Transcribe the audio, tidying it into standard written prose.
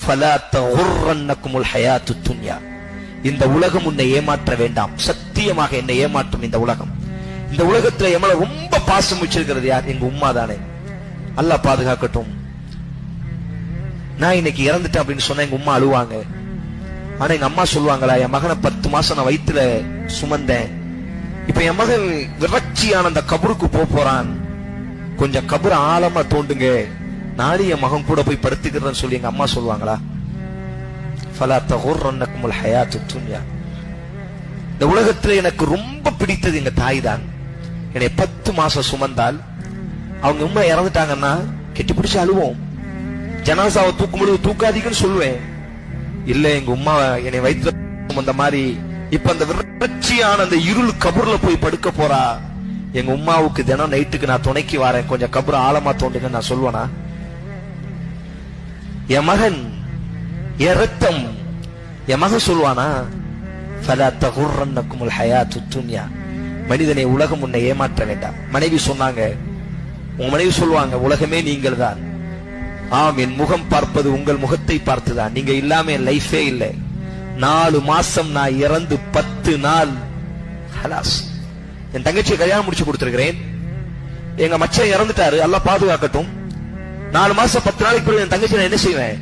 ஃபலா தகுர்ரன்னகுமுல் ஹயாத்துத் துன்யா. இந்த உலகம் உன்னை ஏமாற்ற வேண்டாம். சத்தியமாக என்னை ஏமாற்றும் இந்த உலகம். இந்த உலகத்துல எம்மள ரொம்ப பாசம் வச்சிருக்கிறது யார்? எங்க உம்மா தானே. அல்லாஹ் பாதுகாக்கட்டும். நான் இன்னைக்கு இறந்துட்டேன் அப்படின்னு சொன்னா எங்க உம்மா அழுவாங்க. ஆனா எங்க அம்மா சொல்லுவாங்களா, என் மகனை 10 மாசம் நான் வயிற்றுல சுமந்தேன், இப்ப என் மகன் விரட்சியான அந்த கபருக்கு போறான், கொஞ்சம் கபர் ஆழமா தோண்டுங்க, நாளை என் மகன் கூட போய் படுத்துக்கிறேன்னு சொல்லி எங்க அம்மா சொல்லுவாங்களா? ஃபலா தகுர்ரன்னகுமுல் ஹயாத்துத் துன்யா. இந்த உலகத்துல எனக்கு ரொம்ப பிடித்தது எங்க தாய் தான். என்னை 10 மாசம் சுமந்தால் அவங்க உம்மா இறந்துட்டாங்கன்னா கெட்டி பிடிச்சு அழுவோம். ஜனாசாவை தூக்கும்போது தூக்காதீங்கன்னு சொல்லுவேன். இல்ல எங்க உம்மா என்னை வயிற்றுல சுமந்த மாதிரி இப்ப அந்த விரட்சியான அந்த இருள் கபூர்ல போய் படுக்க போறா, எங்க உம்மாவுக்கு தினம் நைட்டுக்கு நான் துணைக்கு வரேன், கொஞ்சம் கபூர் ஆழமா தோண்டுங்க நான் சொல்லுவேனா? என் மகன் என் ரத்தம், என் மகன் சொல்லுவானா? ஃபலா தகுர்ரன்னகுமுல் ஹயாத்துத் துன்யா. மனிதனை உலகம் உன்னை ஏமாற்ற வேண்டாம். மனைவி சொன்னாங்க, உங்க மனைவி சொல்லுவாங்க, உலகமே நீங்கள் தான். ஆம், என் முகம் பார்ப்பது உங்கள் முகத்தை பார்த்துதான். நீங்க இல்லாம என் லைஃபே இல்லை. 4 மாசம் நான் இறந்து 10 நாள் ஹலாஸ். என் தங்கச்சியை கல்யாணம் முடிச்சு கொடுத்திருக்கிறேன். எங்க மச்சான் இறந்துட்டாரு, அல்லாஹ் பாதுகாக்கட்டும். 4 மாசம் 10 நாளைக்கு பிறகு என் தங்கச்சி நான் என்ன செய்வேன்?